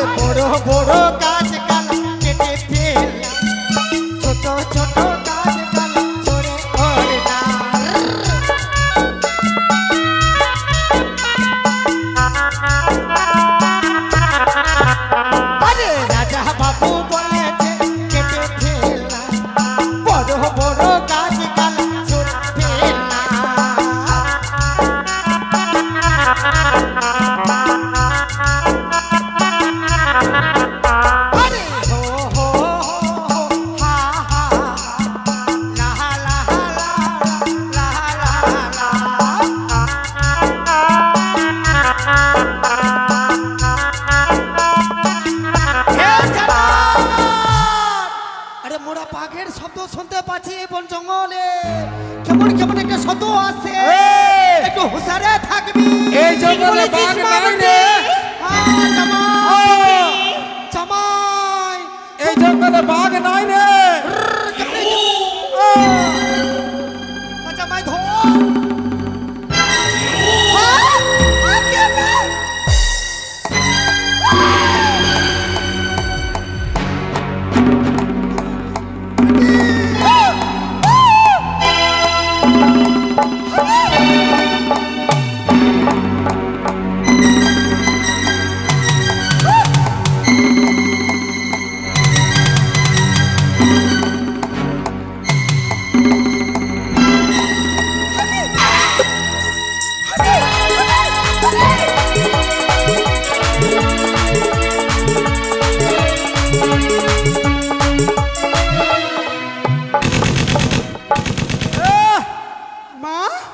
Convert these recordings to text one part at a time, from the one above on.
আরে বড় বড় গাছ গালা কেটে ফেল, ছোট ছোট গাছ গালা ছড়ে পড়ে না। আরে রাজা বাবু বলেছে কেটে ফেল, বড় বড় গাছ গালা ছড়ে ফেল না। শুনতে পাচ্ছি বন জঙ্গলে কেমন কেমন একটা শব্দ আসছে, একটু হুঁশিয়ারে থাকবি। এই জঙ্গলে বাঘ নাই রে জামাই, এই জঙ্গলে বাঘ নাই রে জামাই ধর।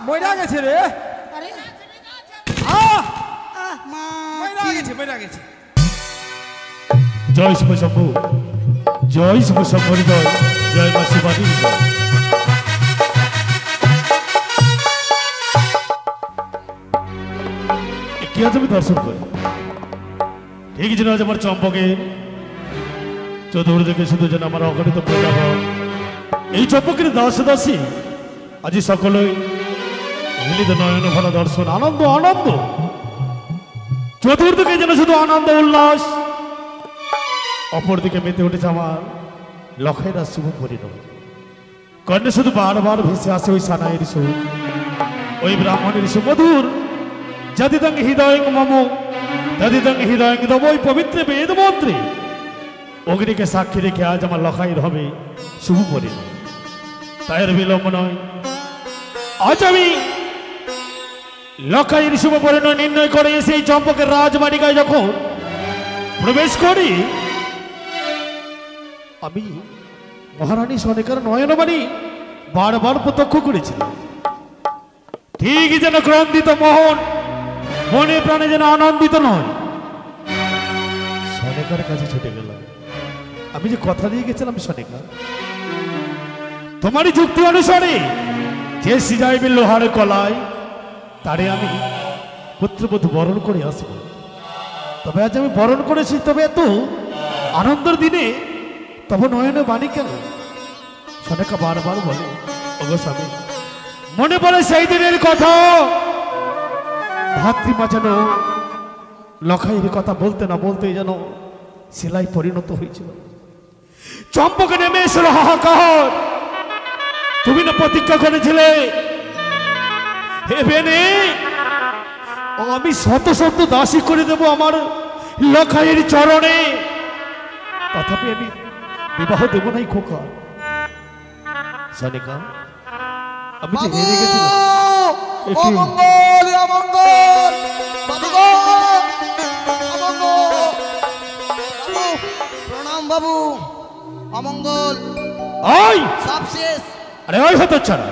মইরা গেছে রে। আরে মা মইরা গেছে, মইরা গেছে। জয় শিব শম্ভু, জয় শিব শম্ভুর জয়, জয় মা শিবানীর জয়। কি আছে আমি দর্শন করি, ঠিক যেন আজ আমার চম্পকে চতুর্দিকে শুধু যেন আমার অগণিত প্রজাভ, এই চম্পকের দাসে দাসী আজি সকলেই মিলিত নয়ন ভরা দর্শন, আনন্দ আনন্দ, চতুর্দিকে যেন শুধু আনন্দ উল্লাস। অপরদিকে মেতে উঠেছে আমার লক্ষেরা শুভ পরিণত, কর্ণে শুধু বারবার ভেসে আসে ওই সানাইয়ের সুর, ওই ব্রাহ্মণের সুমধুর যদিদং হৃদয়ং মম তদিদং হৃদয়ং তব, ওই পবিত্র বেদ মন্ত্রে অগ্নিকে সাক্ষী রেখে আজ আমার লখাইয়ের হবে শুভ পরিণত। তাই আর বিলম্ব নয়, আজ আমি লখাইয়ের শুভ পরিণয় নির্ণয় করে এসে এই চম্পকের রাজবাটিকায় যখন প্রবেশ করি, আমি মহারানী সনেকার নয়নবাণী বারবার প্রত্যক্ষ করেছিলাম। ঠিক যেন ক্রন্দিত মোহন মনে প্রাণে যেন আনন্দিত নয়, সনেকার কাছে ছুটে গেলাম। আমি যে কথা দিয়ে গেছিলাম সনেকা, তোমারই যুক্তি অনুসারে যে সিজাইবে লোহার কলায় তারে আমি পুত্রবধূ বরণ করে আসবো। তবে আজ আমি বরণ করেছি, তবে এত আনন্দের দিনে তবে নয়নে বাণী কেন? সনেকা বারবার বলে, ওগো স্বামী, মনে পড়ে সেই দিনের কথা, ভাতৃমা যেন লখাইয়ের কথা বলতে না বলতে যেন সেলাই পরিণত হয়েছিল। চম্পকে নেমে এসেছিল হাহাকার, তুমি না প্রতিজ্ঞা করেছিলে হে বেনে আমি শত শত দাসী করে দেব আমার লখাইয়ের চরণে, তথাপি আমি বিবাহ দেব নাই খোকা। সনিকা, আমি যে হেরে গেছিলাম। অমঙ্গল অমঙ্গল বাবু গো, অমঙ্গল বাবু, প্রণাম বাবু। অমঙ্গল ওই সব শেষ। আরে ওই হতো ছাড়া,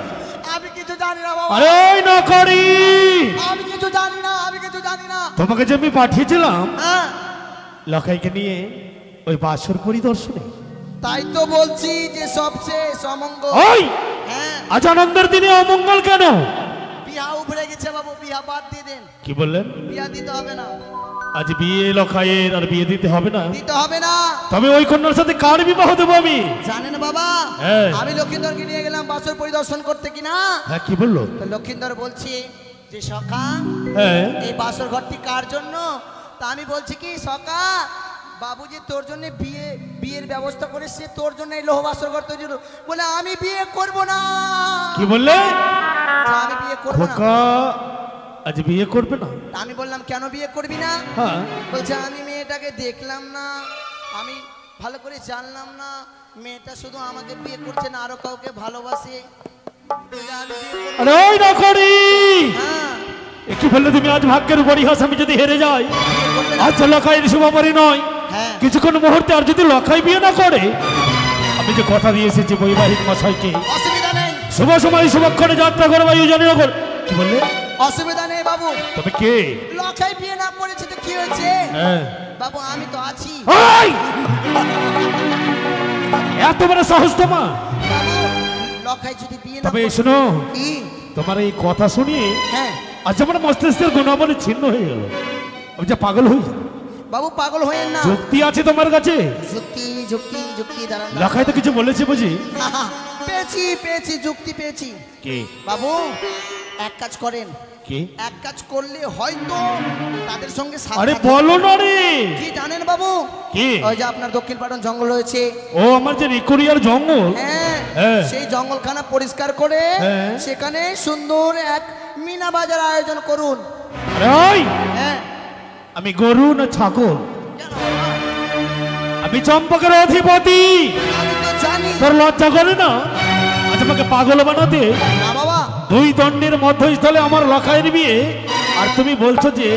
আমি কিছু জানি না বাবা, আরে ওই না করি, আমি কিছু জানি না, আমি কিছু জানি না। তোমাকে যে আমি পাঠিয়েছিলাম হ্যাঁ লখাইকে নিয়ে ওই বাসর পরিদর্শনে, তাই তো বলছি যে সব শেষ। অমঙ্গল ওই হ্যাঁ, আজ আনন্দের দিনে অমঙ্গল কেন? বিয়া উপরে গেছে বাবু, বিয়া বাদ দিয়ে দেন। কি বললেন? বিয়া দিতে হবে না, আজ বিয়ে লখাইয়ের আর বিয়ে দিতে হবে না? দিতে হবে না। তবে ওই কন্যার সাথে কার বিবাহ দেবো আমি? জানেন বাবা, হ্যাঁ। আমি লক্ষিন্দরকে নিয়ে গেলাম বাসর পরিদর্শন করতে কিনা, হ্যাঁ কি বললো? তো লক্ষিন্দর বলছি যে সখা হ্যাঁ এই বাসর ঘরটি কার জন্য? তা আমি বলছি কি সখা বাবু যে তোর জন্য বিয়ের ব্যবস্থা করে সে তোর জন্য এই লোহবাসর ঘর তৈরি হলো। বলে আমি বিয়ে করব না। কি বললে? আমি বিয়ে করব না। খোকা আজ বিয়ে করবে না? আমি বললাম কেন বিয়ে করবি না? হ্যাঁ। বলছে আমি মেয়েটাকে দেখলাম না, আমি ভালো করে জানলাম না, মেয়েটা শুধু আমাকে বিয়ে করছে না আরো কাউকে ভালোবাসে। আরে ওই না করি। হ্যাঁ কি বললে তুমি? আজ ভাগ্যের পরিহাস, আমি যদি হেরে যাই আজ লখাইয়ের শুভপরি নয়। হ্যাঁ। কিছুক্ষণ মুহূর্তে আর যদি লখাই বিয়ে না করে, আমি যে কথা দিয়ে এসেছি বৈবাহিক মশাইকে, অসুবিধা নেই, শুভ সময় শুভক্ষণে যাত্রা করবো এই জানি না। কি বললে? অসুবিধা নেই বাবু। তবে কে? লখাই বিয়ে না করেছে তো কি হয়েছে? হ্যাঁ। বাবু আমি তো আছি। ওই! এত বড় সাহস তোমার? বাবু লখাই যদি বিয়ে না তবে করে- শোনো, কি? তোমার এই কথা শুনিয়ে হ্যাঁ আজ আমার মস্তিষ্কের গুণাবলী ছিন্ন হয়ে গেল। আমি যে পাগল হয়ে যাব। বাবু পাগল হয়েন না। যুক্তি আছে তোমার কাছে? যুক্তি যুক্তি যুক্তি দাঁড়ান। লখাই তো কিছু বলেছে বুঝি? পেয়েছি পেয়েছি যুক্তি পেয়েছি। কে? বাবু এক কাজ করেন, কে? এক কাজ করলে হয়তো তাদের সঙ্গে সাক্ষাৎ আরে হবে। বলো না রে। কি জানেন বাবু? কি? ওই যে আপনার দক্ষিণ পাটন জঙ্গল রয়েছে, ও আমার যে রিকোরিয়ার জঙ্গল। হ্যাঁ হ্যাঁ। সেই জঙ্গলখানা পরিষ্কার করে হ্যাঁ। সেখানে সুন্দর এক মিনা বাজার আয়োজন করুন। আরে ওই! হ্যাঁ আমি গরু না ছাগল? কেন বাবা? আমি চম্পকের অধিপতি। আমি তো জানি। তোর লজ্জা করে না আজ আমাকে পাগল বানাতে? না বাবা, দুই দণ্ডের মধ্যস্থলে আমার লখাইয়ের বিয়ে, আর তুমি বলছো যে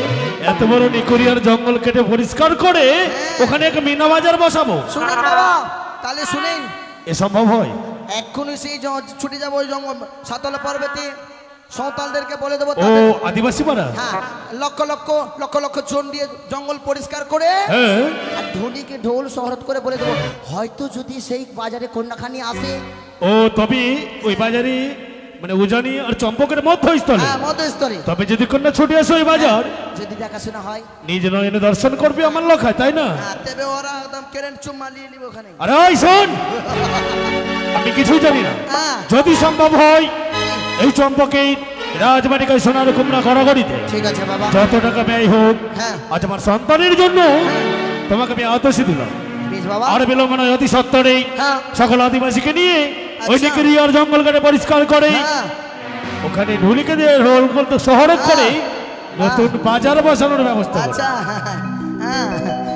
এত বড় নিকোরিয়ার জঙ্গল কেটে পরিষ্কার করে ওখানে এক মিনা বাজার বসাবো? শুনেন বাবা, তাহলে শুনেন, এ সম্ভব হয়? এক্ষুনি সেই ছুটে যাবো ওই জঙ্গল সাতলা পর্বতে, সাঁওতালদেরকে বলে দেবো ও তাদের, আদিবাসী পাড়া? হ্যাঁ লক্ষ লক্ষ লক্ষ লক্ষ জন দিয়ে জঙ্গল পরিষ্কার করে হ্যাঁ। আর ঢোলিকে ঢোল শহরত করে বলে দেবো হয়তো যদি সেই বাজারে কন্যাখানি আসে। ও তবে ওই বাজারে মানে উজানি আর চম্পকের মধ্যস্থলে? হ্যাঁ মধ্যস্থলে। তবে যদি কন্যা ছুটে আসে ওই বাজার, যদি দেখাশোনা হয়, নিজ নয়নে দর্শন করবে আমার লখায়, তাই না? হ্যাঁ তবে ওরা একদম কেরেন চুম্মা নিয়ে নিবে ওখানে। আরে ওই শোন, আমি কিছুই জানি না। হ্যাঁ যদি সম্ভব হয় এই চম্পকের রাজবাটিকায় সোনার কুমড়া গড়াগড়িতে ঠিক আছে বাবা। যত টাকা ব্যয় হোক, হ্যাঁ আজ আমার সন্তানের জন্য তোমাকে আমি আদেশ দিলাম। বেশ বাবা। আর বিলম্ব নয়, অতি সত্তরেই হ্যাঁ সকল আদিবাসীকে নিয়ে ওই আচ্ছা। নিকরিয়ার জঙ্গল কেটে পরিষ্কার করে হ্যাঁ ওখানে ঢুলিকে দিয়ে রোল করতে শহরে করে নতুন বাজার বসানোর ব্যবস্থা করো। আচ্ছা হ্যাঁ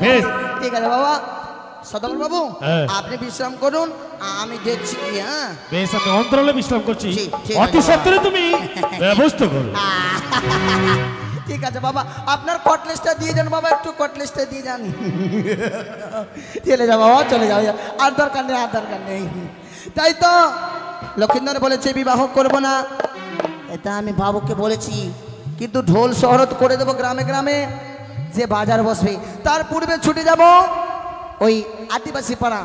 বেশ। ঠিক আছে বাবা। সদাগর বাবু হ্যাঁ। আপনি বিশ্রাম করুন, আমি দেখছি কি। হ্যাঁ বেশ, আমি অন্তরালে বিশ্রাম করছি। জি, ঠিক অতি আছে। সত্তরে তুমি ব্যবস্থা করো। ঠিক আছে বাবা, আপনার কটলেসটা দিয়ে যান বাবা, একটু কটলেসটা দিয়ে যান। চলে যাও বাবা, চলে যাও, আর দরকার নেই, আর দরকার নেই। তাই তো লক্ষিন্দর বলেছে বিবাহ করব না, এটা আমি বাবুকে বলেছি, কিন্তু ঢোল শহরত করে দেবো গ্রামে গ্রামে, যে বাজার বসবে তার পূর্বে ছুটে যাব ওই আদিবাসী পাড়া।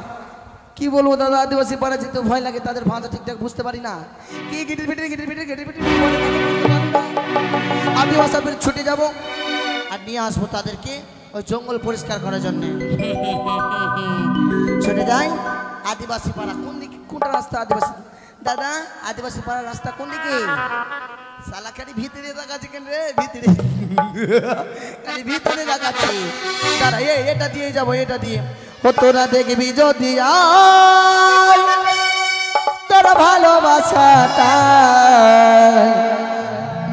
কি বলবো দাদা, আদিবাসী পাড়া যেতে ভয় লাগে, তাদের ভাষা ঠিকঠাক বুঝতে পারি না, কি গিটির পিটির বলে কথা বুঝতে পারি না। আদিবাসী ফের ছুটে যাব আর নিয়ে আসবো তাদেরকে ওই জঙ্গল পরিষ্কার করার জন্য। ছুটে যাই আদিবাসী পাড়া। কোন দিকে, কোনটা রাস্তা আদিবাসী? দাদা আদিবাসী পাড়ার রাস্তা কোন দিকে? সালাকারি ভিতরে দেখাচ্ছে কেন রে? ভিতরে খালি ভিতরে দেখাচ্ছে। দাঁড়া এটা দিয়ে যাবো, এটা দিয়ে। ও তোরা দেখবি যদি আয়, তোরা ভালোবাসাটা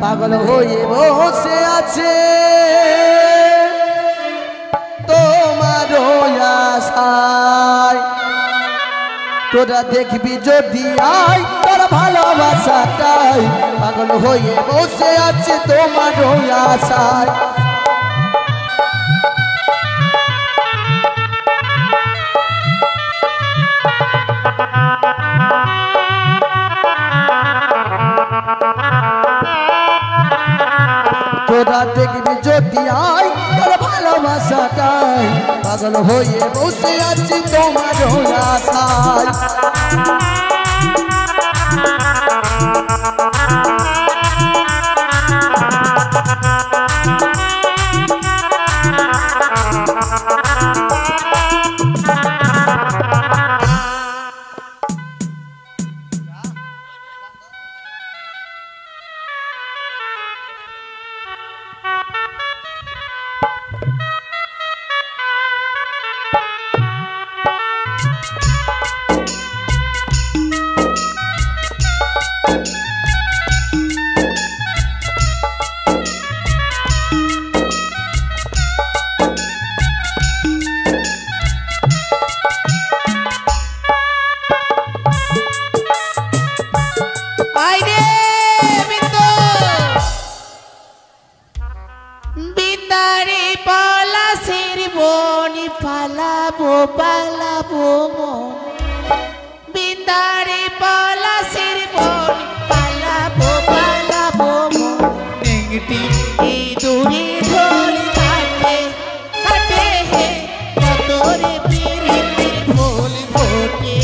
পাগল হয়ে বসে আছে তোমার আশায়। তোরা দেখবি যদি আয়, তোরা ভালোবাসাটাই পাগল হয়ে বসে আছে তোমার আশায়। তোরা দেখবি যদি আয়, তোর ভালোবাসাটাই পাগল হয়ে বসে আছি তোমার আশায়। পালাবো মন বিন্দারে পলাশের বন পালাবো পালাবো মন নেংটি ইঁদুরে ঢোল কাটে কাটে হে কতরে পিরিতির ফুল ফোটে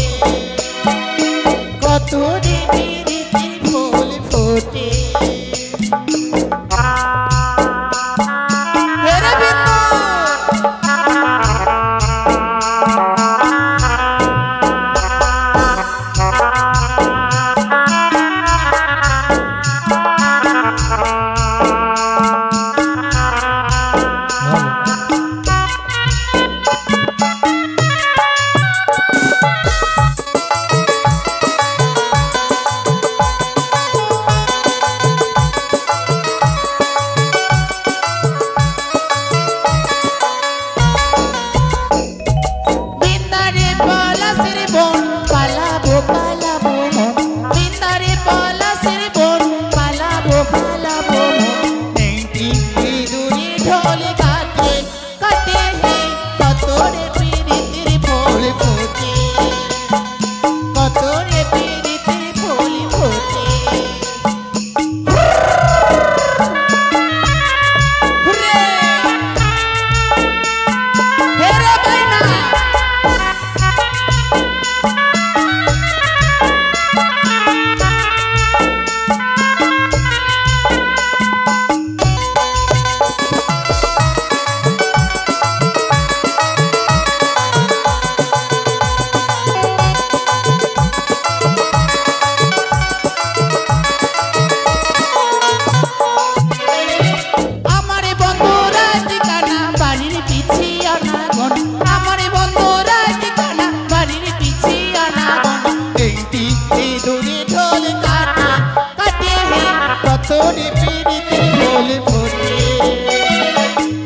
কতরে পিরিতির ফুল ফোটে হেরে বিন্দু বিন্দারে পলাশের বন পালাবো পালাবো মন বিন্দারে পলাশের বন পালাবো পালাবো মন নেংটি ইঁদুরে ঢোল কাটে কাটে হে কতরে পিরিতির ফুল ফোটে কতরে পিরিতির ফুল ফোটে হুরে হেরে বাইনা আমারে বন্ধুরা ঠিকানা বাড়ির পিছি আনাগন আমারে বন্ধুরা ঠিকানা বাড়ির পিছি আনাগন নেংটি ইঁদুরে ঢোল কাটে কাটে হে কতরে পিরিতির ফুল ফোটে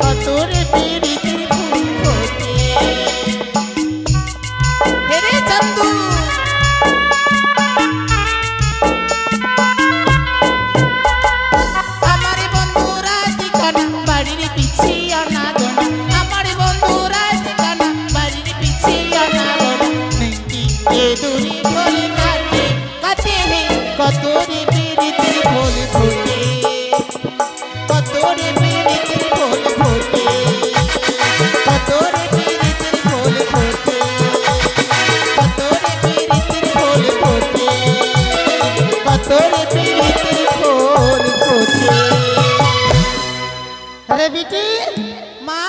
কতরে পিরিতির ফুল ফোটে হেরে চন্দু আমারে বন্ধুরা ঠিকানা বাড়ির পিছি আনাগন আমারে বন্ধুরা ঠিকানা বাড়ির পিছি আনাগন নেংটি ইঁদুরে ঢোল কাটে কাটে হে কতরে পিরিতির ফুল ফোটে কতরে পিরিতির ফুল ফোটে কতরে পিরিতির ফুল ফোটে কতরে পিরিতির ফুল ফোটে কতরে পিরিতির ফুল ফোটে আরে বিটি মা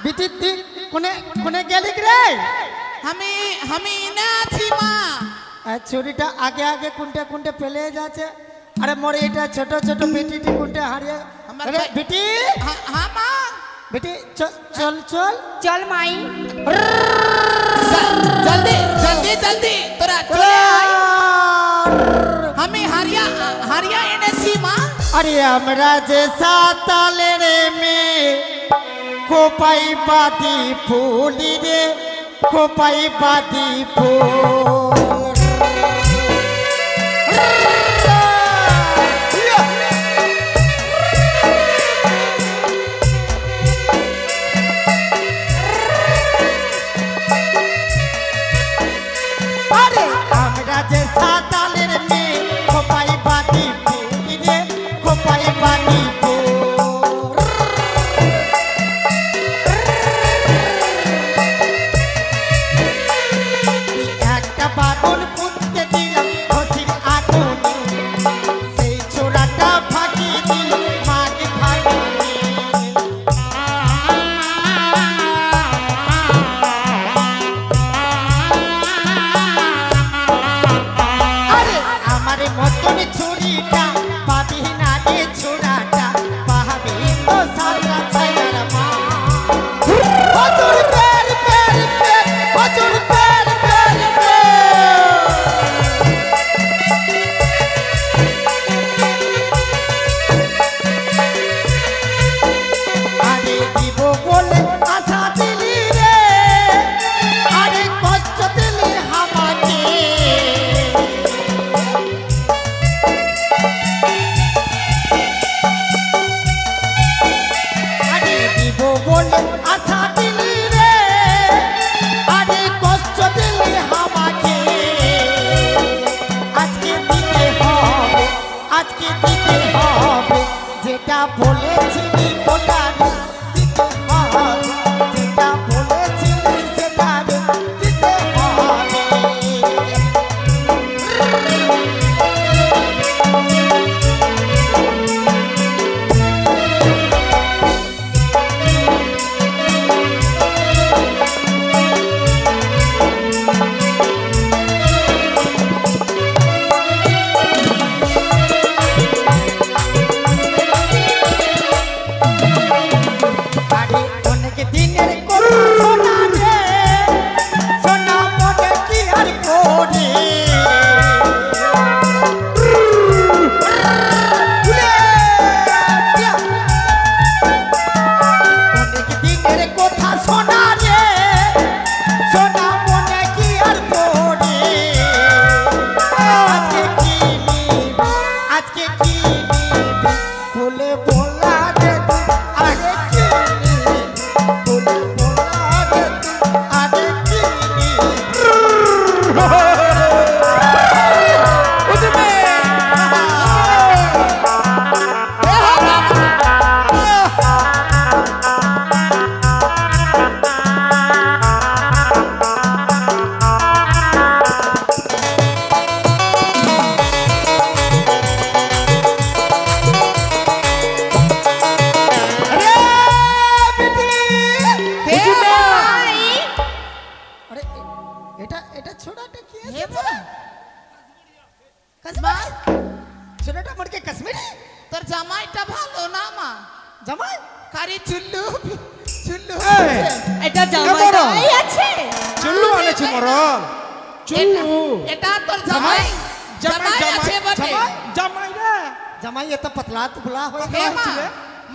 বিটি তুই কোনে কোনে গেলি রে আমি আমি না আছি মা আর ছুরিটা আগে আগে কুনটে কুনটে ফেলে যাচ্ছে আরে মোর এটা ছোট ছোট বেটিটি কুনটে হারিয়ে আমার আরে ভাই- বেটি হ্যাঁ মা বেটি চল চল চল মাই জলদি জলদি জলদি তোরা চলে আয় আমি হারিয়া হারিয়া এনেছি মা আরে আমরা যে সাতালের মেয়ে খোপাই পাতি ফুলি রে খোপাই পাতি ফুল আরে আমরা যে সাতালের মেয়ে খোপাই পাতি ফুলি রে খোপাই পাতি ফুল একটা বাদন পুঁততে দিলাম ঘষির আগুনে সেই ছোড়াটা ফাঁকি দিল মাকে ফাঁকি আরে আমার মতন ছুরিটা পাবি না রে ছোড়াটা পাহাবি তো সারা ছাইলার মা হজুর পের পের পের হজুর পের পের আরে দিব বলে আশা দিলি রে আরে কষ্ট দিলি আমাকে আরে দিব বলে আশা দিলি রে জামাই কারি চুল্লু চুল্লু এই, এটা মরণ। জামাই আছে চুল্লু আনেছে মরণ চুল্লু এটা তোর জামাই জামাই আছে বটে জামাই রে জামাই এত পাতলা তুবলা হয়ে হে মা গেছে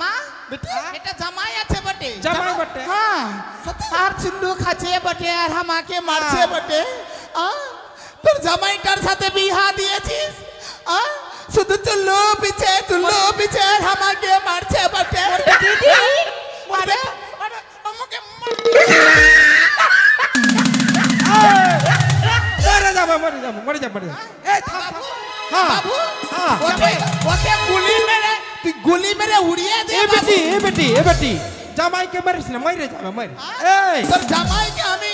মা বেটা এটা জামাই আছে বটে জামাই বটে হ্যাঁ আর চুল্লু খাচ্ছে বটে আর আমাকে মারছে বটে তোর জামাইটার সাথে বিহা দিয়েছিস শুধু চুল্লু পিছে আর আমাকে মারছে বটে দিদি মারে আমাকে মরে যাবে এই থাম হ্যাঁ বাবু হ্যাঁ ওকে গুলি মেরে উড়িয়ে দে এ বেটি জামাইকে মারিস না মাইরে যাবে মাইরে এই তোর জামাইকে আমি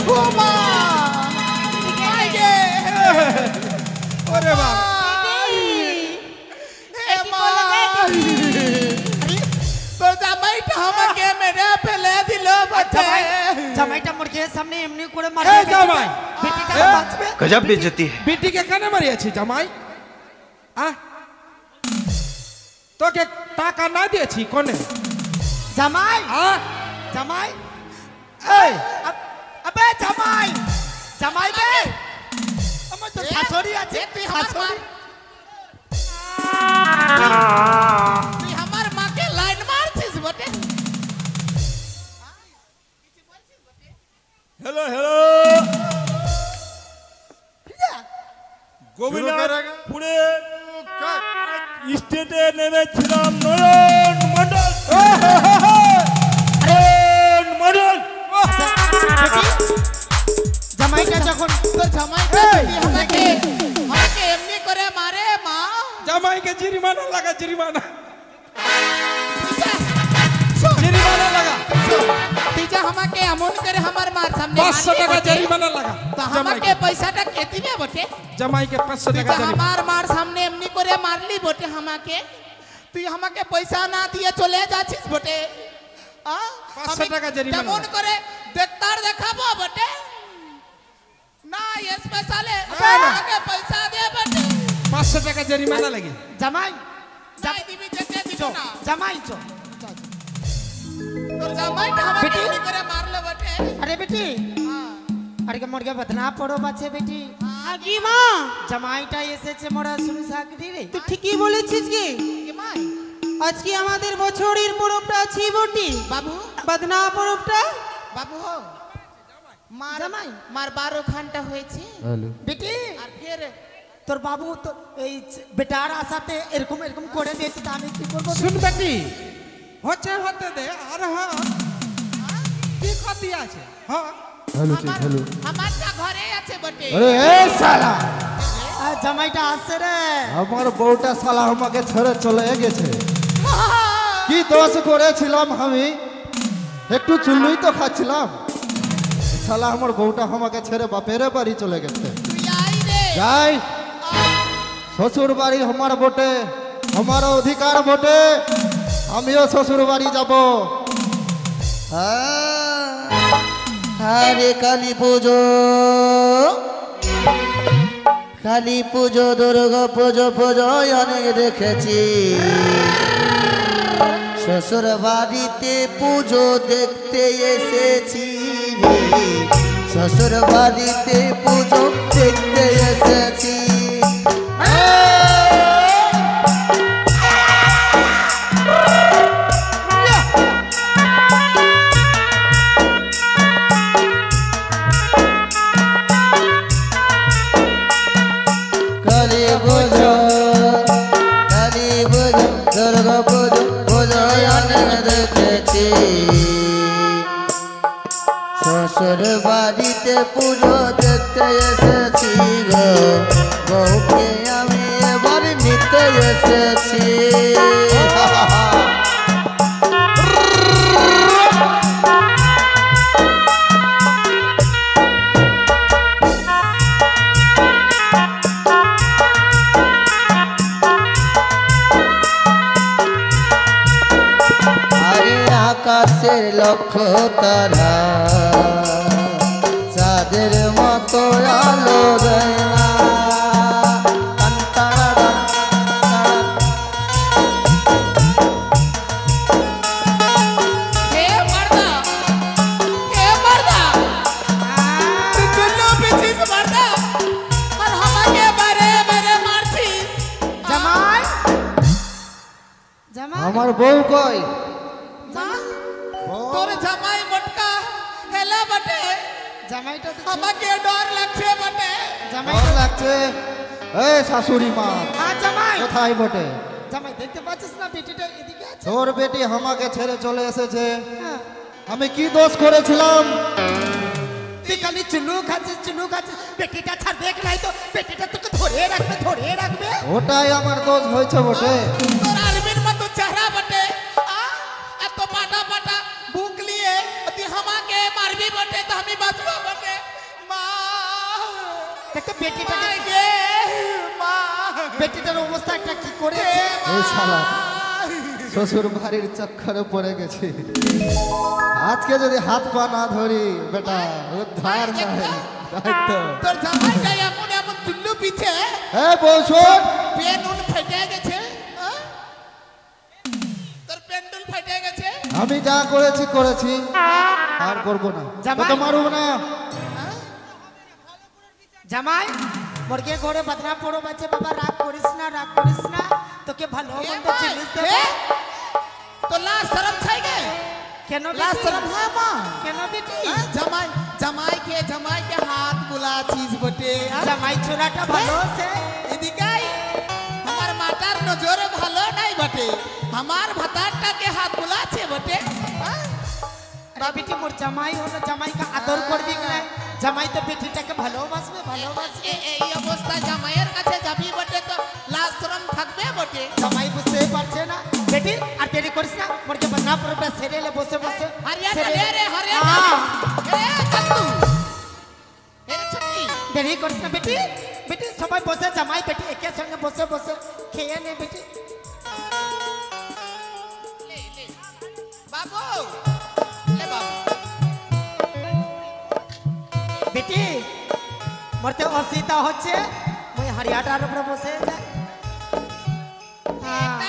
ঘুমা ওরে বাবা তোর জামাইটা আমাকে মেরে ফেলে দিল জামাইটা মুরগির সামনে এমনি করে এই মারবে জামাই বেটিটা এ? বাঁচবে गजब बेइज्जती है। বেটিকে কেন মারিয়েছি জামাই তোকে টাকা না দিয়েছি কোনে জামাই আ জামাই এই আবে জামাই জামাই বে আমার তো শাশুড়ি আছে তুই শাশুড়ি আমার মাকে লাইন মারছিস বটে হ্যালো গোবিন্দপুরে স্টেটে নেমেছিলাম নয়ন মন্ডল জামাইটা যখন তোর জামাইটা যদি আমাকে এমনি করে মারে মা জামাইকে জরিমানা লাগা জরিমানা লাগা তুই যা আমাকে এমন করে আমার মার সামনে 500 টাকা জরিমানা লাগা তো আমাকে পয়সাটা কে দিবে বটে জামাইকে 500 তুই টাকা তো জরিমানা আমার মার সামনে এমনি করে মারলি বটে আমাকে তুই আমাকে পয়সা না দিয়ে চলে যাচ্ছিস বটে 500 টাকা জরিমানা। কেমন করে ডাক্তার দেখাবো বটে না স্পেশালে আমাকে পয়সা দে বটে 500 টাকা জরিমানা লাগে জামাই যাই দিবি যেতে দিব না জামাই চো তোর জামাইটা আমাকে বেটি। এমনি করে মারলো বটে अरे बेटी अरे के मुर्गा बदना पड़ो बाचे बेटी আগে মা জামাইটা এসেছে মোরা শুরু সাকরি রে তুই ঠিকই বলেছিস কি কি মাই আজকে আমাদের বছরের পরবটা আছে বটি বাবু বদনা পরবটা বাবু মার জামাই। মার 12 ঘন্টা হয়েছে বেটি আর ফের তোর বাবু তো এই বেটার আশাতে এরকম এরকম করে দিয়েছে তা আমি কি করব শুন বেটি হতে দে আর হ্যাঁ কি ক্ষতি আছে হ্যাঁ আমারটা ঘরে আছে বটে এ শালা আর জামাইটা আসছে রে আমার বউটা শালা আমাকে ছেড়ে চলে গেছে কি দোষ করেছিলাম আমি একটু চুল্লুই তো খাচ্ছিলাম শালা আমার বউটা আমাকে ছেড়ে বাপের বাড়ি চলে গেছে তুই আই রে যাই শ্বশুর বাড়ি আমার বটে আমার অধিকার বটে আমিও শ্বশুর বাড়ি যাব আরে কালী পুজো দুর্গা পুজো অনেক দেখেছি শ্বশুর বাড়িতে পুজো দেখতে এসেছি রে শ্বশুর বাড়িতে পুজো দেখতে এসেছি কালী পুজো দুর্গা পুজো অনেক দেখেছি শ্বশুর বাড়িতে পুজো দেখতে এসেছি গো বউকে আমি এবার নিতে এসেছি আকাশের লক্ষ্য তারা চাঁদ চাঁদের মতো আলো দেয় না। हे मर्दा हे मर्दा तू चुल्लू पीछे से मर्दा और हमारे बारे बारे मारती জামাই জামাই আমার বউ কই? তোর জামাই মটকা হেলা বটে জামাইটা তো আমাকে ডর লাগছে বটে জামাই ভালো লাগছে। এই শাশুড়ি মা হ্যাঁ জামাই কোথায় বটে? জামাই দেখতে পাচ্ছিস না বেটিটা এদিকে আছে তোর বেটি আমাকে ছেড়ে চলে এসেছে। হ্যাঁ আমি কি দোষ করেছিলাম? তুই খালি চুলু খাচ্ছিস বেটিটা ছাড় দেখ নাই তো বেটিটা তোকে ধরে রাখবে ওটাই আমার দোষ হয়েছে বটে। তোর আর্মির মতো চেহারা বটে এত পাটা পাটা বুক নিয়ে তুই আমাকে মারবি বটে তো আমি বাঁচবো বটে মা দেখো বেটিটাকে গে মা বেটিটার অবস্থাটা কি করেছে এই শালা শ্বশুর বাড়ির চক্করে পড়ে গেছি। আজকে যদি হাত পা না ধরি বেটা উদ্ধার নাই। তাই তো তোর জামাইটা এমন এমন চুল্লু পিছে এই বউ শোন, পেন উন ফেটে গেছে তোর পেন্ডুল ফেটে গেছে আমি যা করেছি আর করবো না। জামাই। তোকে মারবো না। জামাই মুরগে ঘরে বদনাম পড়ো বাচ্চা বাবা রাগ করিস না তোকে ভালো মন্দ জিনিস দেব তো লাশ শরম ছাই গে কেন লাশ বেটি? শরম হ্যাঁ মা কেন বেটি জামাই के हाथ बुला चीज बटे জামাই ছোড়াটা ভালো আছে এদিকাই আমার মাটার নজর ভালো নাই বটে আমার ভাতারটা के हाथ बुलाছে বটে আরে বেটি মোর জামাই হলো জামাইকে আদর করবি না জামাই তো বেটিটাকে ভালোবাসবে এই অবস্থা জামাইয়ের কাছে যাবি বটে তো লাশ শরম থাকবে বটে জামাই বুঝতে পারছে না বেটি আর দেরি করিস না মোরকে বদনাম পড়বে সেরেলে বসে হরিয়ানা রে হ্যাঁ। এ কাকু এরে ছুটি দেরি করিস না বেটি সবাই বসে জামাই বেটি একে সঙ্গে বসে খেয়ে নে বেটি ले बाबू ले बाबू বেটি মরতে অসুবিধা হচ্ছে মই হারিয়াটার উপরে বসে যাই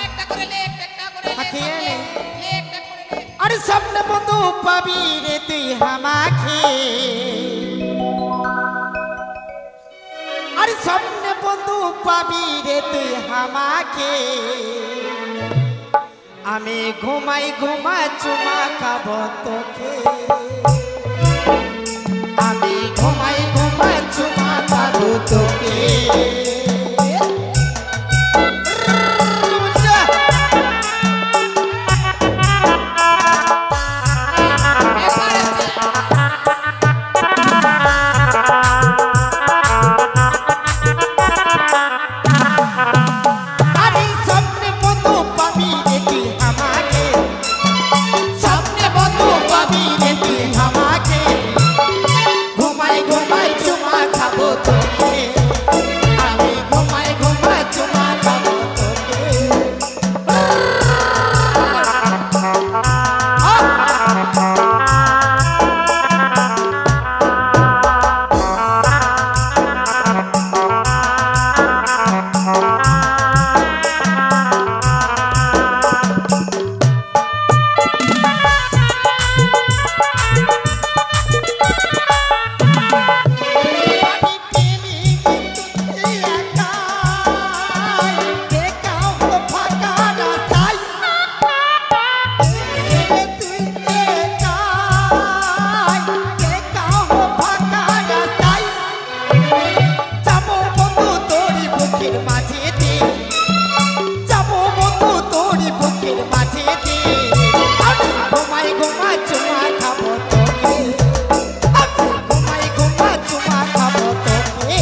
একটা করে লে একটা করে লে খেয়ে নে। লে একটা করে লে আরে সামনে বন্ধু পাবি রে তুই হামাকে আরে সামনে বন্ধু পাবি রে তুই হামাকে আমি ঘুমাই চুমা খাব তোকে আমি ঘুমাই চুমা খাব তোকে আরে সামনে বন্ধু পাবি রে তুই হামাকে সামনে বন্ধু পাবি রে তুই হামাকে ঘুমাই চুমা খাবো তোকে আমি ঘুমাই চুমা খাবো তোকে আমি প্রেমী কিন্তু তুই একাই দেখা হলো ফাঁকা রাস্তায় তুই একাই দেখা হলো ফাঁকা রাস্তায় যাবো বন্ধু তোরি বুকের মাঝেতে যাবো বন্ধু তোরি বুকের মাঝেতে আমি ঘুমাই চুমা খাবো তোকে আমি ঘুমাই চুমা খাবো তোকে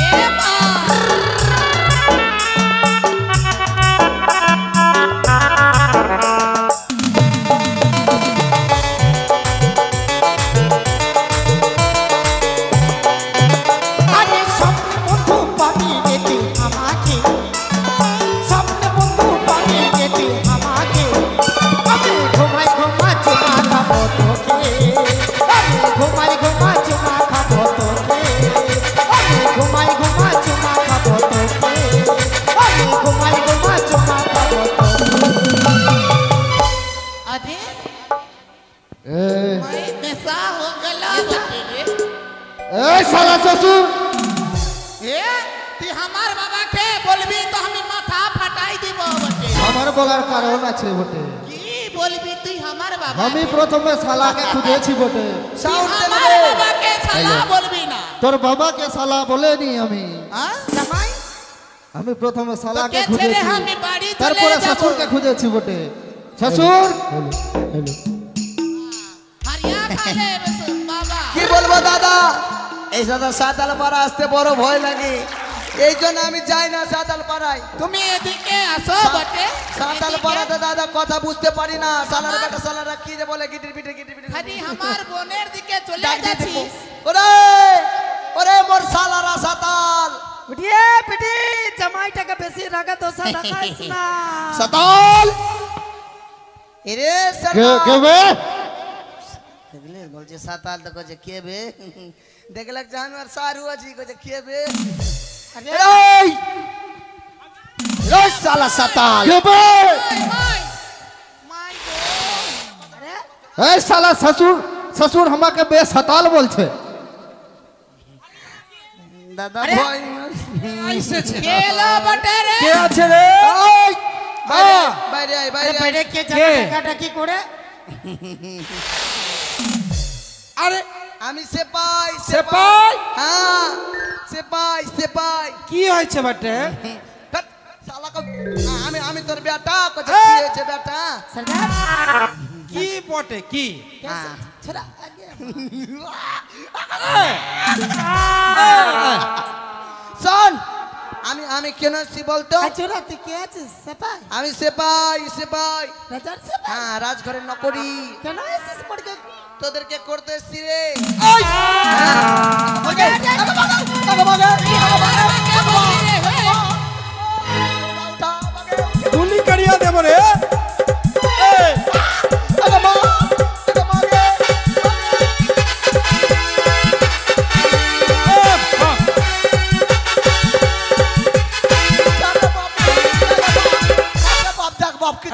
এ মা আরে স্বপ্নে বন্ধু পাবি রে তুই শ্বশুর এ তুই আমার বাবাকে বলবি তো আমি মাথা ফাটাই দিব বটে। আমার বলার কারণ আছে বটে। কি বলবি তুই আমার বাবা? আমি প্রথমে শালাকে খুঁজেছি বটে। সাউন্ড আমার বাবাকে শালা বলবি না। তোর বাবাকে শালা বলেনি আমি। হ্যাঁ? জামাই আমি প্রথমে শালাকে তোকে ছেড়ে খুঁজেছি, আমি বাড়ি চলে তারপরে যাব। শ্বশুরকে খুঁজেছি বটে। শ্বশুর হারিয়া খালে বাবা। কি বলবো দাদা, এই দাদা সাঁতাল পাড়া আসতে বড় ভয় লাগে, এই জন্য আমি যাই না সাঁতাল পাড়ায়। তুমি এদিকে আসো বটে। সাঁতাল এদিকে। পাড়াতে দাদা কথা বুঝতে পারি না, সালার বেটা সালারা কি যে বলে গিটির পিটে গিটির পিটে। খালি আমার বোনের দিকে চলে ডাক দিয়ে যাচ্ছিস। দেখবো। ওরে ওরে মোর সালারা সাঁতাল বিটিয়ে বিটি জামাইটাকে বেশি রাগা দোষা দেখাইস না। সাঁতাল এরে কে সাঁতাল কে বে? দেখলে বলছে সাঁতাল তো কইছে কে বে, দেখলে জানোয়ার সারু আছি কইছে কে বে। এই এই সালা সাঁতাল কে বে? মাই মাই গো। এই শালা শ্বশুর, শ্বশুর আমাকে বে সাতাল বলছে। দাদা ভয় এসেছে কে এলো বটে রে? কে আছে রে? এই বাইরে বাইরে আয়, আরে বাইরে আয়। বাইরে কে কে? জামাই ডাকাডাকি করে? আরে আমি সেপাই সেপাই? হ্যাঁ সেপাই সেপাই। কি হয়েছে বটে? ধ্যাৎ, শালাকে আমি আমি তোর বেটা কইছে কি হয়েছে বেটা। সরদার কি বটে কি? হ্যাঁ। ছোড়া আগে শোন আমি আমি কেন এসছি বলতো, ছোড়া তুই কে আছিস সেপাই? আমি সেপাই সেপাই। রাজার সেপাই? হ্যাঁ রাজঘরের নকরি, কেন এসেছিস মরকে? তোদেরকে করতে এসছি রে। গুলি কাড়িয়া দেব রে। এই,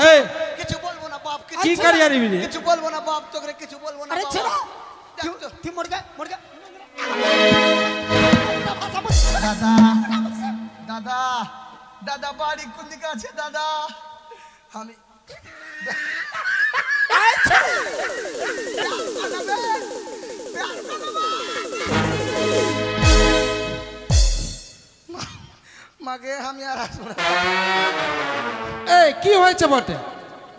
হ্যাঁ। এই, কিছু বলবো না বাপ, কি কাড়িয়া নিবি রে? কিছু বলবো না বাপ, তোকে কিছু বলবো না আরে বাবা। ছোড়া দেখ তো। তুই মরগা মরগা দাদা দাদা দাদা বাড়ি কোন দিকে আছে দাদা, আমি মাকে আমি আর আসবো না। এই কি হয়েছে বটে?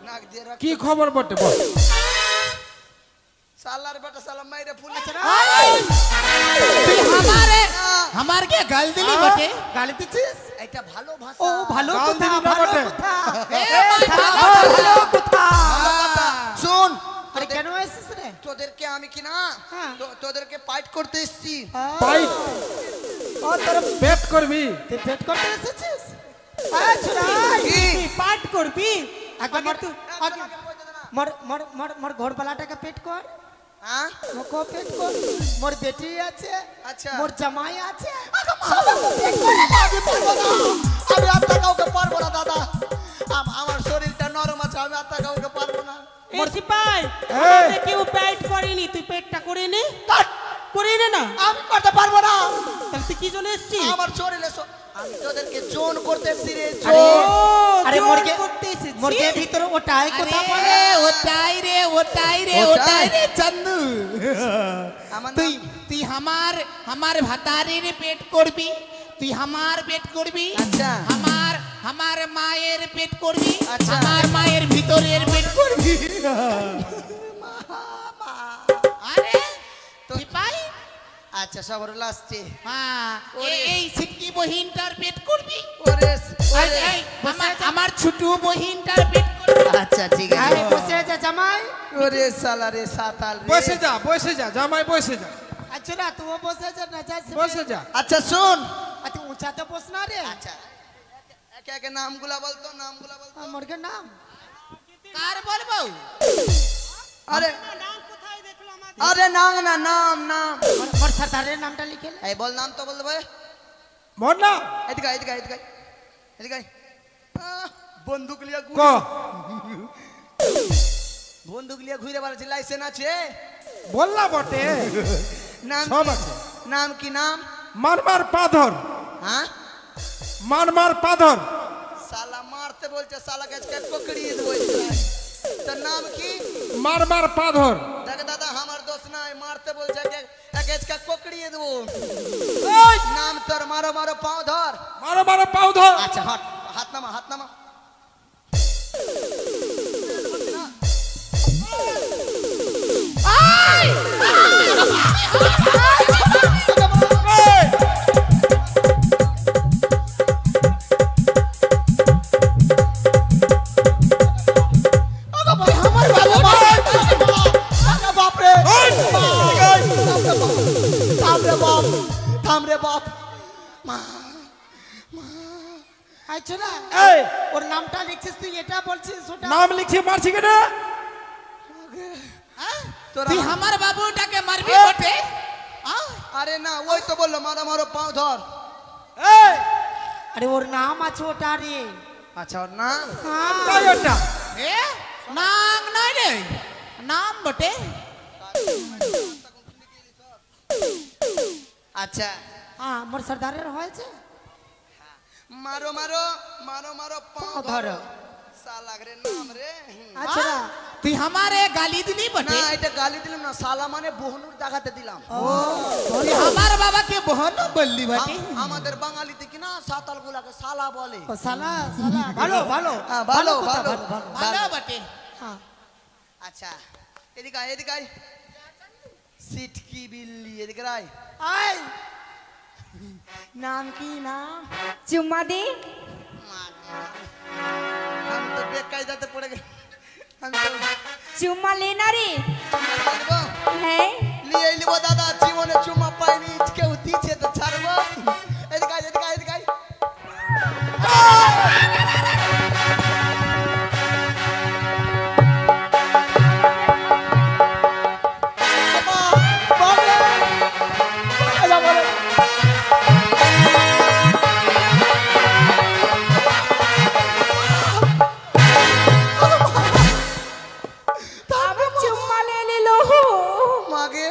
নাক দিয়ে রাখ। কি খবর বটে বল? সালার বেটা সালা মাইরে ফুলে তুই আমারকে গাল দিলি বটে। গালি দিছিস? এটা ভালো ভাষা। ও ভালো গাল কথা দিলি না ভালো বটে? কথা এ ভালো কথা। শুন আরে কেন এসেছিস রে? তোদেরকে আমি কি না হ্যাঁ। তোদেরকে ফাইট করতে এসেছি। ফাইট ও তোর বেট করবি? তুই পেট করতে এসেছিস? আরে ছোড়া কি? তুই পাঠ করবি? আগে মর তুই আগে আগে বলতে দে না। মর মর মর মর ঘরবালাটাকে পেট কর। হ্যাঁ মোকো পেট কর। মোর বেটি আছে, আচ্ছা। মোর জামাই আছে। আমি পারবো না, আমি আত্মা কাউকে পারবো না দাদা, আমার শরীরটা নরম আছে, আমি আত্মা কাউকে পারবো না। মোর সিপাই এই। কেউ পেট করেনি, তুই পেটটা করে নে। ধ্যাৎ, করে নে না। আমি করতে পারবো না, তাহলে তুই কি জন্য এসেছিস? আমার শরীরে আমি তোদেরকে জোন করতে এসেছি রে, আরে জোন। আরে জোর মুরগে করতে এসেছিস? মুরগের ভিতরে ওটাই কথা বলে। আরে ওটাই রে ওটাই রে ওটাই? ওটাই রে চন্দু। আমার তুই নাম- তুই আমার ভাতারের পেট করবি, তুই আমার পেট করবি, আচ্ছা। আমার মায়ের পেট করবি, আচ্ছা। আমার মায়ের ভিতরের পেট করবি। আরে তুই পাই আচ্ছা সবার লাস্টে হ্যাঁ ওরে। এই সিটকি বহিনটার পেট করবি, ওরে আর ওরে। এই আমার ছোট বহিনটার পেট করবি। আচ্ছা ঠিক আছে আরে বসে যা জামাই। ওরে সালা রে সাতাল রে। বসে যা বসে যা জামাই বসে যা আচ্ছা না তুই বসে যা না যা বসে যা। আচ্ছা শুন, তুই উঁচাতে বস না রে। আচ্ছা একে একে নামগুলা বলতো, নামগুলা বলতো। মুরগে নাম কার বলবো? আরে আরে নাম না নাম নাম মোর সর্দারের নামটা লিখে লে। এই বল নাম তো বল দে ভাই। মর না এদিকে আয়, এদিকে আয়, এদিকে আয়, এদিকে আয়। বন্দুক লিয়া ক বন্দুক লিয়া ঘুরে বেড়াচ্ছি, লাইসেন্স আছে? বল না বটে নাম সব কি? আছে। নাম কি নাম? মারমার পাথর, হ্যাঁ মারমার পাথর। সালা মারতে বলছে, সালা গাছকে পকড়িয়ে দেবো। তোর নাম কি? মারমার পাথর। দেখ দাদা আমার দোষ নাই, মারতে বলছে গাছকে পকড়িয়ে দেবো। নাম তোর মারো মারো পাও ধর। মারো মারো পাও ধর। আচ্ছা হট, হাত নামা হাত নামা। থাম রে বাপ। আচ্ছা না এই ওর নামটা লিখছিস তুই, এটা বলছিস ওটা? নাম লিখছি মারছি কেন? তুই আমার বাবুটাকে মারবি বটে? আরে না, ওই তো বললো মারো মারো পাও ধর। এই আরে ওর নাম আছে ওটা রে। আচ্ছা ওর নাম? তাই ওটা এ নাম নয় রে, নাম বটে। আচ্ছা হ্যাঁ মোর সর্দারের হয়েছে। মারো মারো মারো মারো পাও ধর। সালা রে নাম রে। আচ্ছা না তুই আমারে গালি দিলি না বটে? এটা গালি দিলাম না, সালা মানে বহনুর দেখাতে দিলাম। তুই আমার বাবাকে বহন বললি বটে? আমাদের বাঙালিতে কি না সাতাল গুলাকে সালা বলে। ও সালা সালা ভালো ভালো হ্যাঁ, ভালো কথা, ভালো ভালো বটে। হ্যাঁ আচ্ছা এদিকে আয় এদিকে আয়। সিটকি বিল্লি এদিকে আয়। আয় নাম কি নাম? চুম্মা দি। আমি তো বেকায়দাতে পড়ে গেল। আমি তো চুম্মা লেনা রে। বলবো, হ্যাঁ নিয়ে নিবো দাদা, জীবনে চুমা পাইনি, কেউ দিচ্ছে তো ছাড়বো। এদিকে আয় এদিকে আয় এদিকে আয়। আবার চুম্মা লে নিলো। মাগে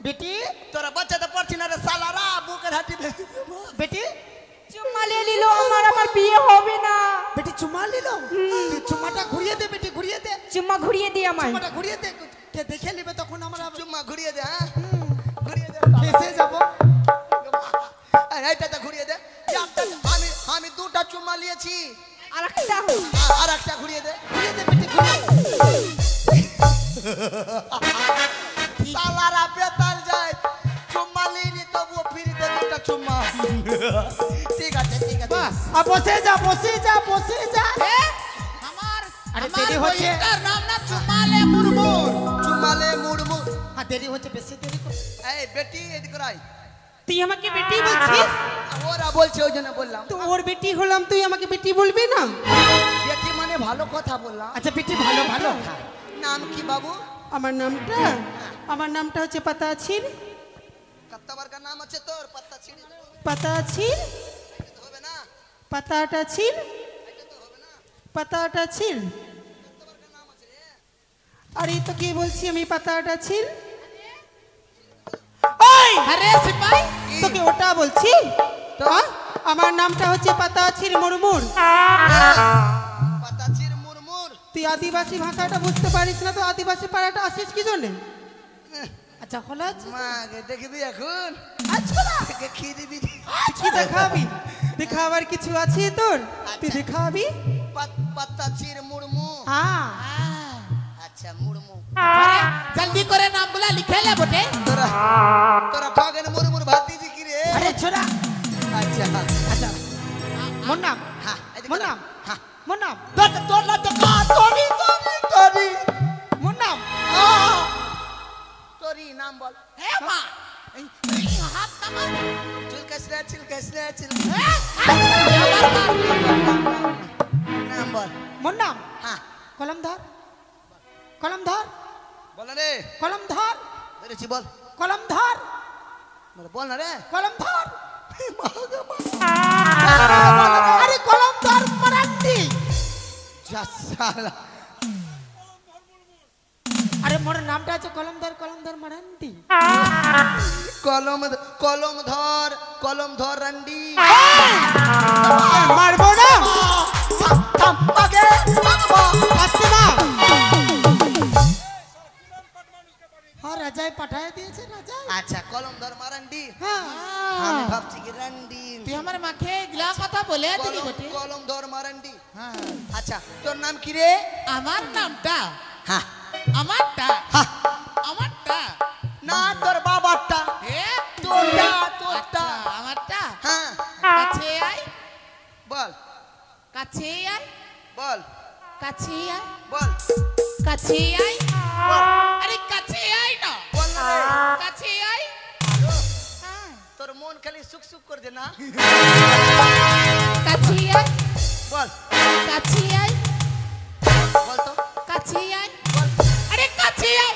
বেটি তোরা বাচ্চাটা পড়ছি না রে সালারা, বুকের হাঁটি। বেটি চুম্মা লে নিলো, আমার বিয়ে হবে না। বেটি চুমা নিল। তুই চুমাটা ঘুরিয়ে দে বেটি, ঘুরিয়ে দে। চুম্মা ঘুরিয়ে দি আমায়। চুমাটা ঘুরিয়ে দে, কে দেখে নেবে তখন আমরা চুম্মা ঘুরিয়ে দে। হ্যাঁ ঘুরিয়ে দে। ফেসে যাব। এইটাতে ঘুরিয়ে দে। আমি দুটা চুম্মা নিয়েছি, আর একটা আর একটা ঘুরিয়ে দে। ঘুরিয়ে দে বেটি, ঘুরিয়ে দে। সালারা বেতাল যায়, চুম্মা নিয়ে তবুও ফিরিতে দুটা চুম্মা। ঠিক আছে ঠিক আছে। বাস আর বসে যা বসে যা বসে যা। আমার আরে আমার দেরি হচ্ছে। বইটার নাম না চুমালে মুরমুর। চুম্মালে মুড়মু। হ্যাঁ দেরি হচ্ছে, বেশি দেরি কর। এই বেটি এদিকে আয়। তুই আমাকে বেটি বলছিস? ওরা বলছে ওই জন্য বললাম। তো ওর বেটি হলাম, তুই আমাকে বেটি বলবি না? বেটি মানে ভালো কথা বললাম। আচ্ছা বেটি ভালো ভালো। নাম কি বাবু? আমার নামটা হচ্ছে পাতাছির। কত্তাবার का নাম আছে তোর? পাত্তা ছিড়ে পাতাছির, এটা তো হবে না, পাতাটা ছির, এটা তো হবে না। পাতাটা ছির। কত্তাবার का নাম আছে রে। আরে তো কি বলছি আমি, পাতাটা ছির। আরে সিপাই তোকে ওটা বলছি। হ্যাঁ? আমার নামটা হচ্ছে পাতাছির মুরমুর। পাতা ছিড় মুরমুর। তুই আদিবাসী ভাষাটা বুঝতে পারিস না, তো আদিবাসী পাড়াটা আসিস কি জন্যে? আচ্ছা হলো মাকে দেখবি এখন? আচ্ছা না দেখে খেয়ে দিবি। কি দেখাবি? দেখাবার কিছু আছে তোর? তুই আচ্ছা। দেখাবি? পাতা ছিড় মুরমু। হ্যাঁ আচ্ছা মুরমু। আরে জলদি করে নামগুলা লিখে লে বটে। তোরা তোরা খাগেন মুরমুর ভাত দিদি কি রে? আরে ছোড়া। আচ্ছা আচ্ছা মোর নাম, হ্যাঁ এদিকে মোর তোরা। নাম, হ্যাঁ মোর নাম, তোর না তো তোরি তোরি তোরি মোর নাম। তোরি নাম বল। হে মা এই হাত নামা। চিলকাস রে চিলকাস রে চিল। নাম বল। মোর নাম হ্যাঁ কলম ধর, কলম ধর, বল না রে। কলম ধর, বেরেছি বল। কলম ধর, বল না রে। কলম ধর। আরে কলম ধর মারান্তি। যা শালা। আরে মোর নামটা আছে কলমধর মারান্ডি। কলম ধর রান্ডি। মারবো না, থাম আগে আসতে না। হ্যাঁ রাজাই পাঠায় দিয়েছে রাজা। আচ্ছা কলম ধর মারান্ডি। হ্যাঁ আমি ভাবছি কি রান্ডি। তুই আমার মাকে গিলা কথা বলে দিলি বটে। কলম ধর মারান্ডি। হ্যাঁ আচ্ছা তোর নাম কি রে? আমার নামটা হ্যাঁ আমারটা হ্যাঁ আমারটা না তোর বাবারটা। এ তোরটা আচ্ছা, আমারটা হ্যাঁ কাছে আয় বল কাছে আয় বল কাছে আয় বল কাছে আয় বল আরে কাছে আয় না বল না রে। কাছে আয় হ্যাঁ তোর মন খালি সুখ সুখ করে দে না। কাছে আয় বল কাছে আয় বল তো কাছে আয় বল। আরে কাছে আয়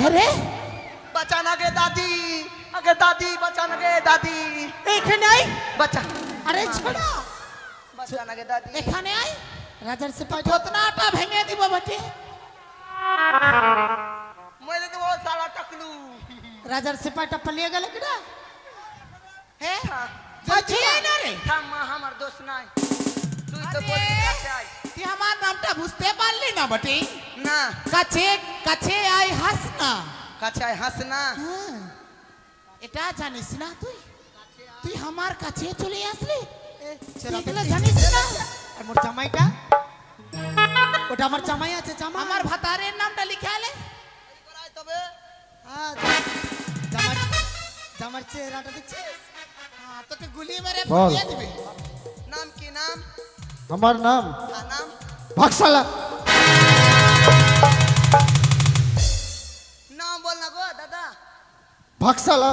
আরে বাঁচান আগে দাদি, আগে দাদি বাঁচান আগে দাদি। এইখানে আয়। বাঁচা আরে ছোড়া বাঁচান আগে দাদি। এখানে আয় রাজার সিপাহি থতনাটা ভেঙে দিব বটে মেরে দেবো সালা টাকলু। রাজার সিপাহিটা পালিয়ে গেল কিনা? হ্যাঁ থাম, কাছে আয় না রে থাম মা আমার দোষ নাই। তুই তো আরে, বললি কাছে আয়। তুই আমার নামটা বুঝতে পারলি না বটে না কাছে কাছে আয় হাস না কাছে আয় হাস না। হ্যাঁ, এটা জানিস না তুই তুই আমার কাছে চলে আসলি তুই এগুলো জানিস না আর মোর জামাইটা ওটা আমার জামাই আছে জামাই। আমার ভাতারের নামটা লিখে আলে তবে হ্যাঁ, জামার চেহারাটা দেখছিস? হ্যাঁ, তোকে গুলি মেরে বল। ফুটিয়ে দিবে নাম কি নাম? আমার নাম নাম ভাগশালা। নাম বল না গো দাদা। ভাগশালা।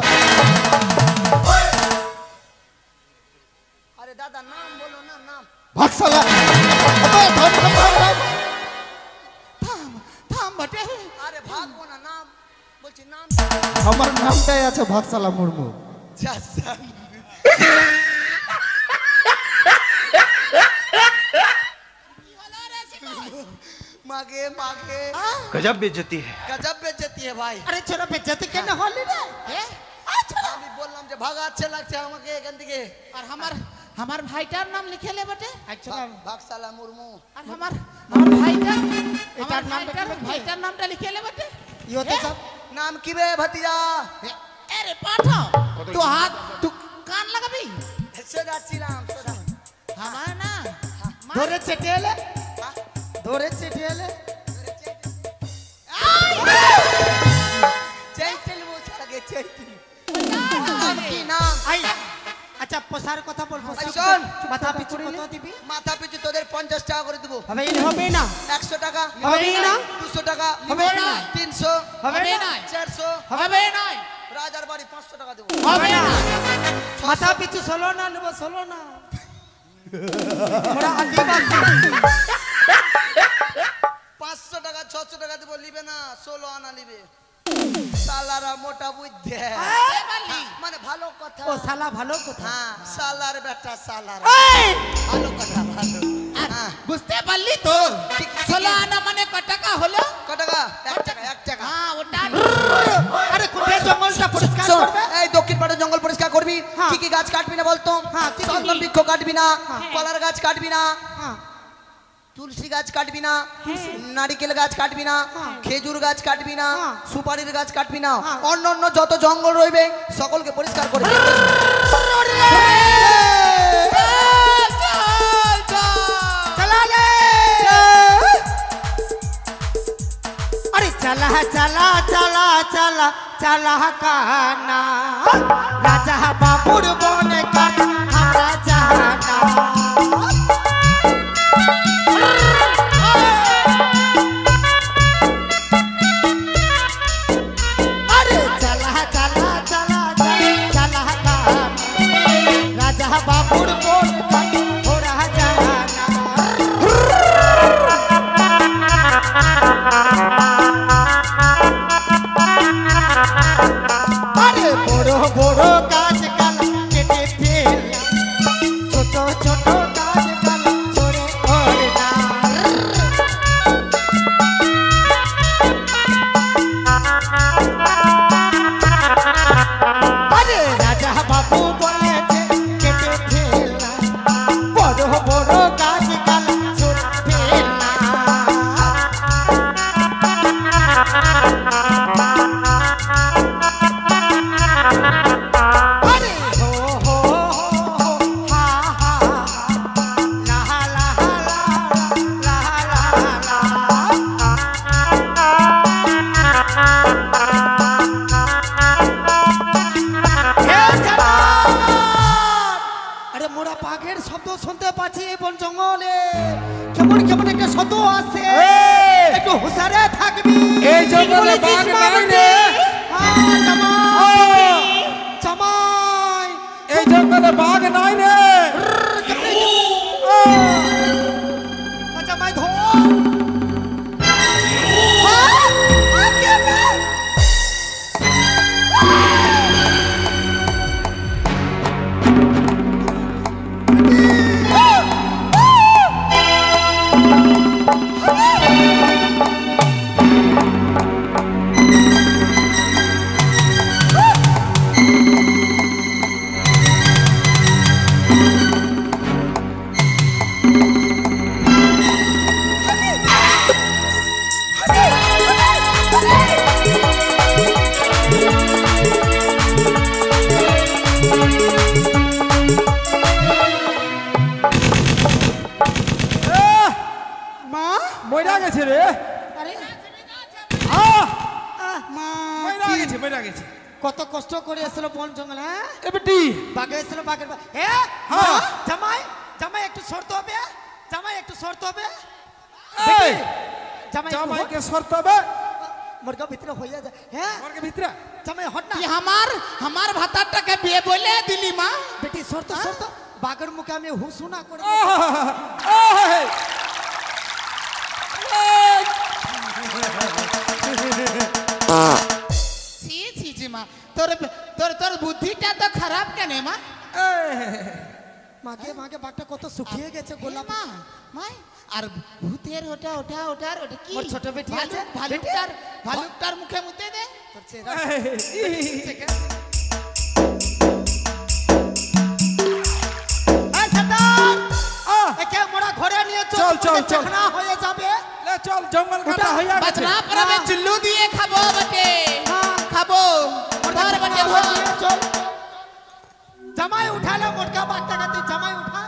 আরে দাদা নাম বলো না নাম। ভাগশালা। থাম থাম বটে আরে ভাগবো না নাম বলছি নাম। আমার নামটাই আছে ভাগশালা মুর্মু। मागे मागे गजब बेइज्जती है। गजब बेइज्जती है भाई। আরে ছোড়া বেজ্জতি কেন হলি রে? আমি বললাম যে ভাগা আচ্ছে লাগছে আমাকে এখান থেকে। আর আমার ভাইটার নাম লিখে লে বটে ভাগশালা মুর্মু। আর আমার ভাইটার এটার নামটা কি বটে? ভাইটার নামটা লিখে লে বটে ইও তো সব নাম কি বে ভতিজা? আরে পাঠা তো হাত তু কান লাগাবি সোজা ছিলাম সোজা। আমার না ধরে চেটে এলে ধরে চেটে এলে চেই চলবো আগে চেই নাম কি নাম? আই আচ্ছা পোষার কথা বল পোষার আই শোন। মাথা পিছু কত দিবি? মাথা পিছু তোদের 50 টাকা করে দেবো। হবে হবে না 100 টাকা হবে না 200 টাকা হবে না 300 হবে হবে না না 400 হবে নয় রাজার বাড়ি 500 টাকা দেবো। হবে না মাথা পিছু 16 না নেব 16 না মোরা আদিবাসী 500 টাকা 600 টাকা দেবো লিবে না 16 আনা লিবে। সালারা মোটা বুদ্ধে মানে ভালো কথা। ও শালা ভালো কথা। হ্যাঁ সালার বেটা সালার এই ভালো কথা ভালো। হ্যাঁ বুঝতে পারলি তো 16 আনা মানে কত টাকা হলো কত টাকা? 1 টাকা 1 টাকা। হ্যাঁ ওটা আরে কোথায় জঙ্গলটা পরিষ্কার শোন, করবে? এই দক্ষিণ পাড়ে জঙ্গল পরিষ্কার করবি। হ্যাঁ। কি কি গাছ কাটবি না বলতো? হ্যাঁ, কি কি? চন্দন বৃক্ষ কাটবি না, কলার গাছ কাটবি না, হ্যাঁ তুলসী গাছ কাটবি না, নারিকেল গাছ কাটবি না, খেজুর গাছ কাটবি না, হ্যাঁ। সুপারির গাছ কাটবি না, হ্যাঁ। অন্য অন্য যত জঙ্গল রইবে সকলকে পরিষ্কার করে দিবি। चला रे अरे चला चला चला चला चला काना राजा बाबुर बन का हमरा जाना अरे জঙ্গলে কেমন কেমন একটা শত আছে, একটু হুঁশারে থাকবি। এই জঙ্গলে বাঘ নাই রে। হ্যাঁ, জামাই জামাই এই জঙ্গলে বাঘ নাই রে। জামাই ধর। হ্যাঁ, আগে না। মা মইরা গেছে রে। আরে মা মইরা গেছে, মইরা গেছে। কত কষ্ট করে এসেছিল বন জঙ্গলে। হ্যাঁ, এ বেটি বাঘে এসেছিল বাঘের হ্যাঁ হ্যাঁ। জামাই জামাই একটু সরতে হবে, জামাই একটু সরতে হবে। এই জামাই জামাইকে সরতে হবে। মুরগা ভিতরে হয়ে যায়। হ্যাঁ ওর ভিতরে জামাই হট না। তুই আমার ভাতারটাকে বিয়ে বলে দিলি মা। বেটি সরতো সরতো, বাঘের মুখে আমি হুসু না করে। ছি ছি ছি মা, তোর তোর তোর বুদ্ধিটা তো খারাপ কেন মা? মাকে মাকে বাঘটা কত শুকিয়ে গেছে গোলাপ। মা মাই আর ভূতের ওটা ওটা ওটার ওটা কি? ওর ছোট বেটি আছে। ভালুকটার মুখে মুতে দে। তোর চেহারা এই সর্দার, একে মোরা ঘরে নিয়ে চল, চল, চল। চিকনা হয়ে যাবে। লে চল, জঙ্গল কাটা হইয়া গেছে। বাজনা পরাবে চুল্লু দিয়ে খাবো বটে। হ্যাঁ। খাবো ধর বটে ধর। চল জামাই উঠালে মোটকা বাঘটাকে, তুই জামাই উঠা।